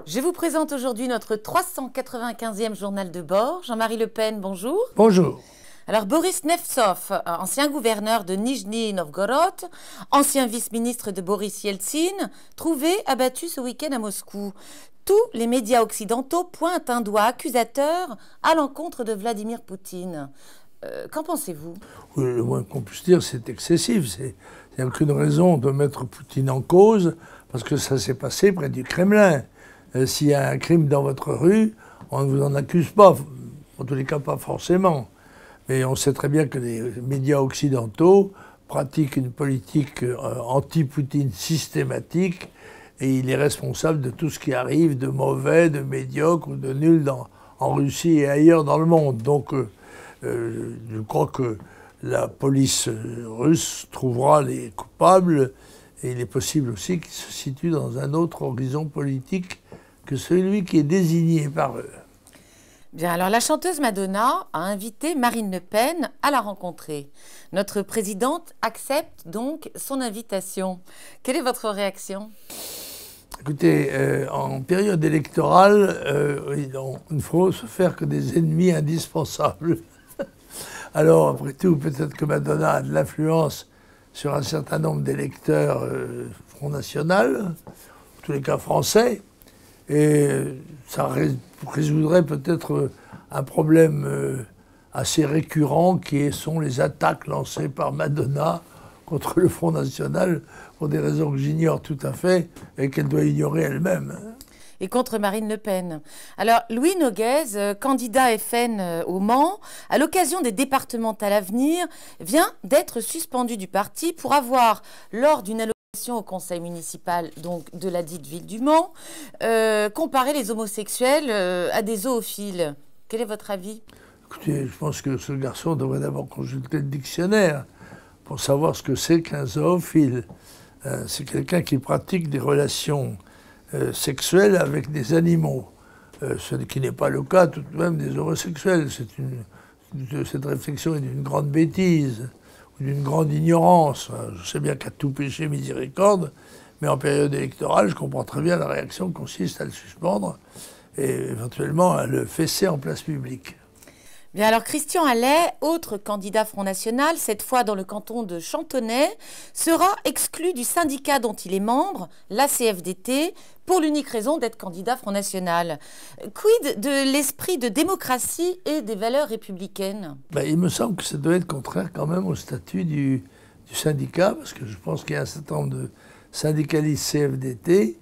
Je vous présente aujourd'hui notre 395e journal de bord. Jean-Marie Le Pen, bonjour. Bonjour. Alors Boris Nemtsov, ancien gouverneur de Nijni Novgorod, ancien vice-ministre de Boris Yeltsin, trouvé abattu ce week-end à Moscou. Tous les médias occidentaux pointent un doigt accusateur à l'encontre de Vladimir Poutine. Qu'en pensez-vous? Oui, le moins qu'on puisse dire, c'est excessif. Il n'y a aucune raison de mettre Poutine en cause, parce que ça s'est passé près du Kremlin. S'il y a un crime dans votre rue, on ne vous en accuse pas, en tous les cas pas forcément. Mais on sait très bien que les médias occidentaux pratiquent une politique anti-Poutine systématique, et il est responsable de tout ce qui arrive de mauvais, de médiocre ou de nul en Russie et ailleurs dans le monde. Donc je crois que la police russe trouvera les coupables, et il est possible aussi qu'ils se situent dans un autre horizon politique que celui qui est désigné par eux. Bien, alors la chanteuse Madonna a invité Marine Le Pen à la rencontrer. Notre présidente accepte donc son invitation. Quelle est votre réaction? Écoutez, en période électorale, il ne faut se faire que des ennemis indispensables. Alors, après tout, peut-être que Madonna a de l'influence sur un certain nombre d'électeurs Front National, en tous les cas français, et ça résoudrait peut-être un problème assez récurrent qui sont les attaques lancées par Madonna contre le Front National pour des raisons que j'ignore tout à fait et qu'elle doit ignorer elle-même. Et contre Marine Le Pen. Alors, Louis Noguez, candidat FN au Mans, à l'occasion des départementales à venir, vient d'être suspendu du parti pour avoir, lors d'une allocation au conseil municipal donc, de la dite ville du Mans, comparé les homosexuels à des zoophiles. Quel est votre avis? Écoutez, je pense que ce garçon devrait d'abord consulter le dictionnaire pour savoir ce que c'est qu'un zoophile. C'est quelqu'un qui pratique des relations sexuelles avec des animaux, ce qui n'est pas le cas tout de même des homosexuels. Cette réflexion est d'une grande bêtise, ou d'une grande ignorance. Je sais bien qu'à tout péché miséricorde, mais en période électorale, je comprends très bien la réaction qui consiste à le suspendre et éventuellement à le fesser en place publique. Bien alors Christian Allais, autre candidat Front National, cette fois dans le canton de Chantonnay, sera exclu du syndicat dont il est membre, la CFDT, pour l'unique raison d'être candidat Front National. Quid de l'esprit de démocratie et des valeurs républicaines? Il me semble que ça doit être contraire quand même au statut du syndicat, parce que je pense qu'il y a un certain nombre de syndicalistes CFDT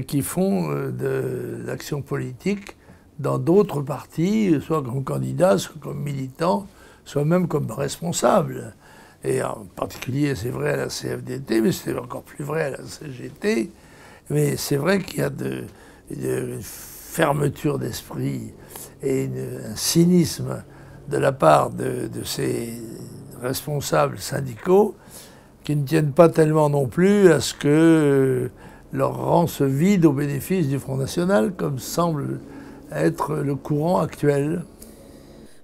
qui font de l'action politique dans d'autres partis, soit comme candidats, soit comme militants, soit même comme responsables. Et en particulier, c'est vrai à la CFDT, mais c'est encore plus vrai à la CGT. Mais c'est vrai qu'il y a une fermeture d'esprit et un cynisme de la part de ces responsables syndicaux qui ne tiennent pas tellement non plus à ce que leur rang se vide au bénéfice du Front National, comme semble être le courant actuel.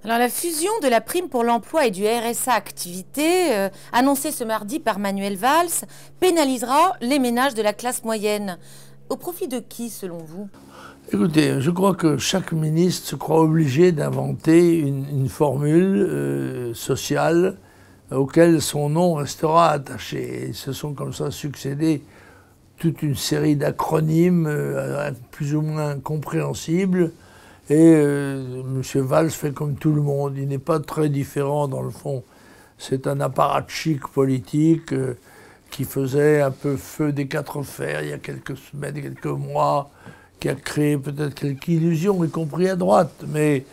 Alors la fusion de la prime pour l'emploi et du RSA activité, annoncée ce mardi par Manuel Valls, pénalisera les ménages de la classe moyenne. Au profit de qui, selon vous? Écoutez, je crois que chaque ministre se croit obligé d'inventer une formule sociale auquel son nom restera attaché. Et se sont comme ça succédés toute une série d'acronymes plus ou moins compréhensibles. Et M. Valls fait comme tout le monde. Il n'est pas très différent dans le fond. C'est un apparatchik politique qui faisait un peu feu des quatre fers il y a quelques semaines, quelques mois, qui a créé peut-être quelques illusions, y compris à droite. Mais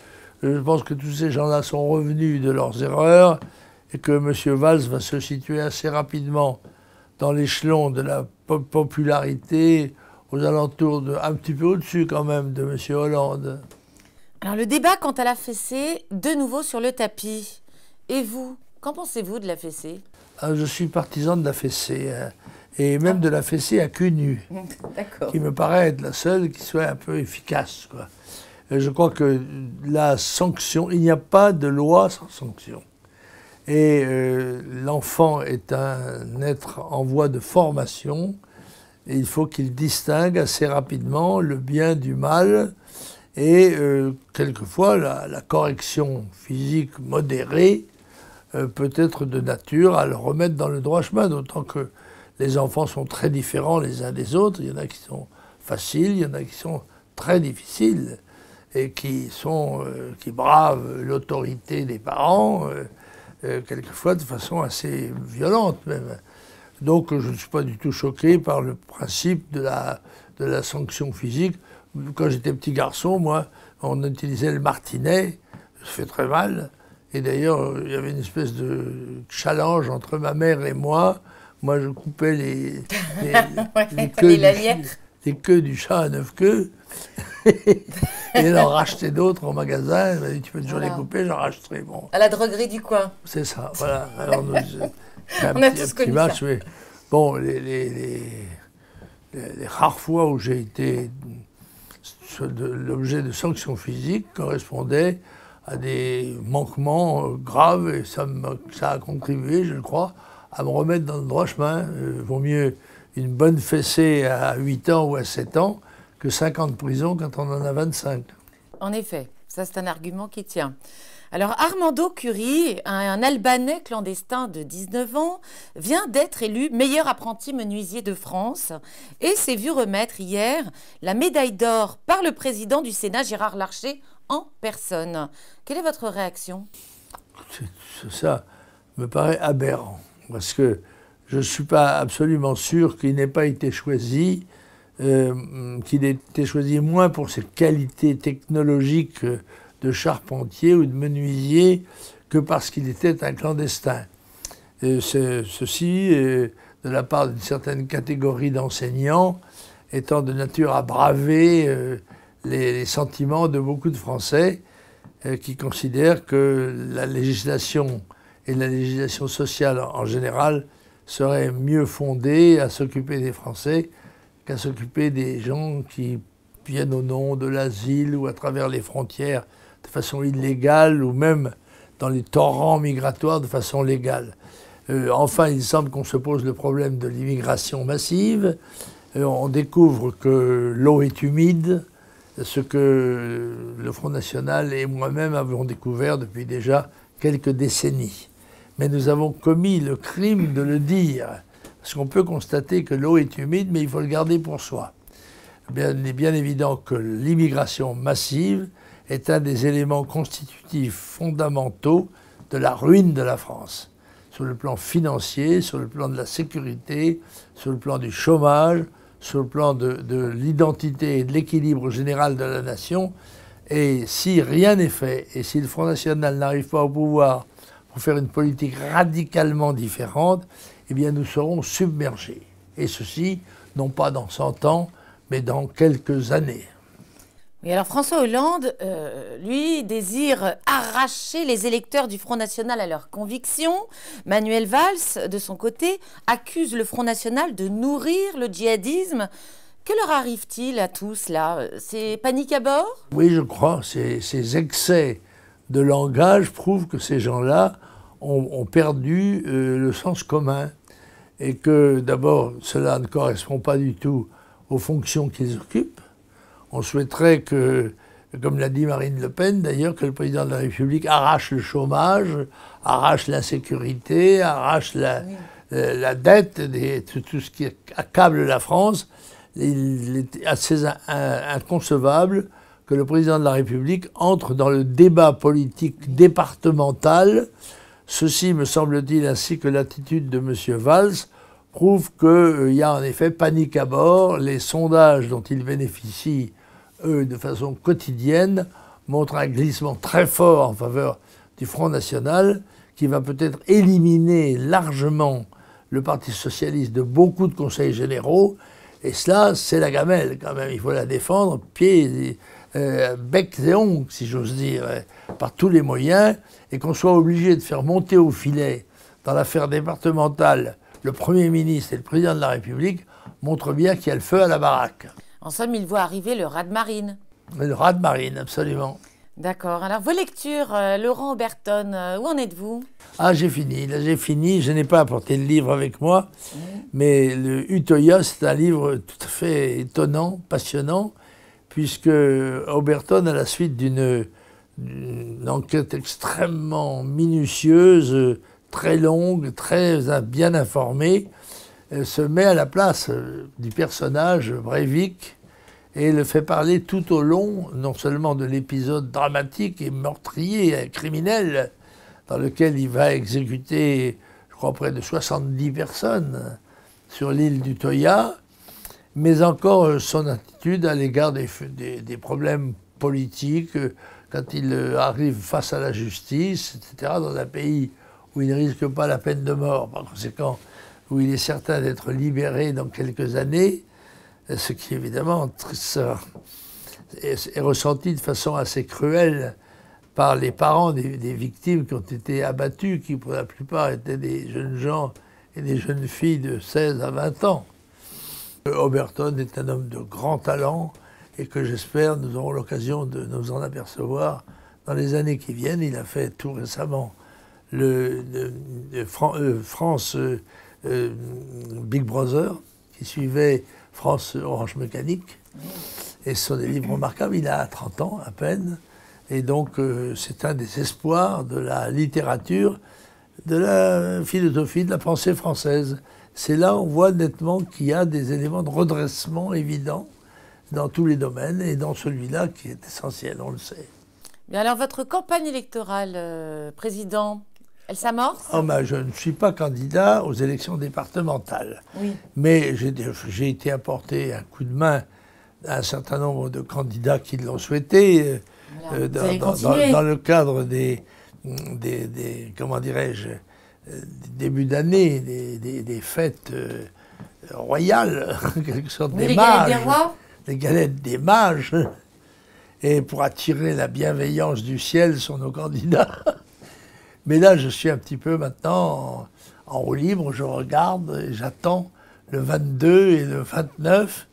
je pense que tous ces gens-là sont revenus de leurs erreurs et que M. Valls va se situer assez rapidement dans l'échelon de la popularité, aux alentours un petit peu au-dessus quand même de M. Hollande. Alors le débat quant à la fessée, de nouveau sur le tapis. Et vous, qu'en pensez-vous de la fessée? Je suis partisan de la fessée, et même de la fessée à cul nu, qui me paraît être la seule qui soit un peu efficace, quoi. Je crois que la sanction, il n'y a pas de loi sans sanction. Et l'enfant est un être en voie de formation, Et il faut qu'il distingue assez rapidement le bien du mal. Et quelquefois, la correction physique modérée peut être de nature à le remettre dans le droit chemin, d'autant que les enfants sont très différents les uns des autres. Il y en a qui sont faciles, il y en a qui sont très difficiles et qui bravent l'autorité des parents, quelquefois de façon assez violente même. Donc je ne suis pas du tout choqué par le principe de la sanction physique. Quand j'étais petit garçon, moi, on utilisait le martinet, ça fait très mal. Et d'ailleurs, il y avait une espèce de challenge entre ma mère et moi. Moi, je coupais les queues du chat à 9 queues. Et elle en rachetait d'autres en magasin. Elle m'a dit, tu peux toujours les couper, j'en rachèterai. Bon. À la droguerie du coin. C'est ça, voilà. Alors, on a tous connu ça. Mais, bon, les rares fois où j'ai été l'objet de sanctions physiques correspondaient à des manquements graves, et ça a contribué, je le crois, à me remettre dans le droit chemin. Vaut mieux une bonne fessée à 8 ans ou à 7 ans que 5 ans de prison quand on en a 25. En effet, ça c'est un argument qui tient. Alors Armando Curri, un Albanais clandestin de 19 ans, vient d'être élu meilleur apprenti menuisier de France et s'est vu remettre hier la médaille d'or par le président du Sénat, Gérard Larcher, en personne. Quelle est votre réaction? Ça me paraît aberrant, parce que je ne suis pas absolument sûr qu'il n'ait pas été choisi, qu'il ait été choisi moins pour ses qualités technologiques de charpentier ou de menuisier que parce qu'il était un clandestin. Ceci, de la part d'une certaine catégorie d'enseignants, étant de nature à braver les sentiments de beaucoup de Français qui considèrent que la législation et la législation sociale en général seraient mieux fondées à s'occuper des Français qu'à s'occuper des gens qui viennent au nom de l'asile ou à travers les frontières de façon illégale ou même dans les torrents migratoires de façon légale. Enfin, il semble qu'on se pose le problème de l'immigration massive. On découvre que l'eau est humide, ce que le Front National et moi-même avons découvert depuis déjà quelques décennies. Mais nous avons commis le crime de le dire, parce qu'on peut constater que l'eau est humide, mais il faut le garder pour soi. Il est bien évident que l'immigration massive est un des éléments constitutifs fondamentaux de la ruine de la France, sur le plan financier, sur le plan de la sécurité, sur le plan du chômage, sur le plan de l'identité et de l'équilibre général de la nation. Et si rien n'est fait, et si le Front National n'arrive pas au pouvoir pour faire une politique radicalement différente, eh bien nous serons submergés. Et ceci, non pas dans 100 ans, mais dans quelques années. Et alors François Hollande, lui, désire arracher les électeurs du Front National à leurs convictions. Manuel Valls, de son côté, accuse le Front National de nourrir le djihadisme. Que leur arrive-t-il à tous, là? C'est panique à bord? Oui, je crois. Ces excès de langage prouvent que ces gens-là ont perdu le sens commun. Et que, d'abord, cela ne correspond pas du tout aux fonctions qu'ils occupent. On souhaiterait que, comme l'a dit Marine Le Pen d'ailleurs, que le président de la République arrache le chômage, arrache l'insécurité, arrache la dette, tout ce qui accable la France. Il est assez inconcevable que le président de la République entre dans le débat politique départemental. Ceci, me semble-t-il, ainsi que l'attitude de M. Valls, prouve qu'il y a en effet panique à bord. Les sondages dont ils bénéficient, eux, de façon quotidienne, montrent un glissement très fort en faveur du Front National, qui va peut-être éliminer largement le Parti Socialiste de beaucoup de conseils généraux. Et cela, c'est la gamelle, quand même. Il faut la défendre, pieds, bec et ongles, si j'ose dire, par tous les moyens. Et qu'on soit obligé de faire monter au filet, dans l'affaire départementale, le Premier ministre et le Président de la République, montre bien qu'il y a le feu à la baraque. En somme, il voit arriver le raz-de-marine. Le raz-de-marine, absolument. D'accord. Alors, vos lectures, Laurent Oberton, où en êtes-vous? Ah, j'ai fini. Là, j'ai fini. Je n'ai pas apporté le livre avec moi, mais le Utoya, c'est un livre tout à fait étonnant, passionnant, puisque Oberton, à la suite d'une enquête extrêmement minutieuse, très longue, très bien informée, se met à la place du personnage Breivik et le fait parler tout au long, non seulement de l'épisode dramatique et meurtrier, et criminel, dans lequel il va exécuter, je crois, près de 70 personnes sur l'île du Toya, mais encore son attitude à l'égard des problèmes politiques, quand il arrive face à la justice, etc., dans un pays où il ne risque pas la peine de mort, par conséquent, où il est certain d'être libéré dans quelques années, ce qui évidemment est ressenti de façon assez cruelle par les parents des victimes qui ont été abattus, qui pour la plupart étaient des jeunes gens et des jeunes filles de 16 à 20 ans. Oberton est un homme de grand talent et que j'espère nous aurons l'occasion de nous en apercevoir dans les années qui viennent. Il a fait tout récemment France Big Brother, qui suivait France Orange Mécanique. Et ce sont des livres remarquables. Il a 30 ans à peine. Et donc, c'est un des espoirs de la littérature, de la philosophie, de la pensée française. C'est là où on voit nettement qu'il y a des éléments de redressement évidents dans tous les domaines, et dans celui-là qui est essentiel, on le sait. Bien alors, votre campagne électorale, président, elle s'amorce? Oh ben, je ne suis pas candidat aux élections départementales. Oui. Mais j'ai été apporté un coup de main à un certain nombre de candidats qui l'ont souhaité, Voilà. dans le cadre des comment dirais-je, début d'année, des fêtes royales, en quelque sorte, Mais des les mages. galettes des rois? Les galettes des mages, et pour attirer la bienveillance du ciel sur nos candidats. Mais là, je suis un petit peu maintenant en roue libre, je regarde et j'attends le 22 et le 29.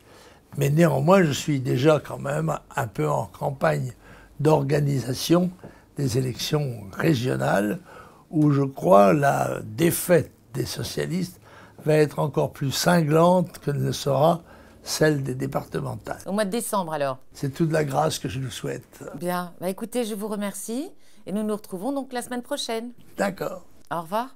Mais néanmoins, je suis déjà quand même un peu en campagne d'organisation des élections régionales, où je crois la défaite des socialistes va être encore plus cinglante que ne le sera celle des départementales. Au mois de décembre, alors. C'est toute la grâce que je nous souhaite. Bien. Bah, écoutez, je vous remercie. Et nous nous retrouvons donc la semaine prochaine. D'accord. Au revoir.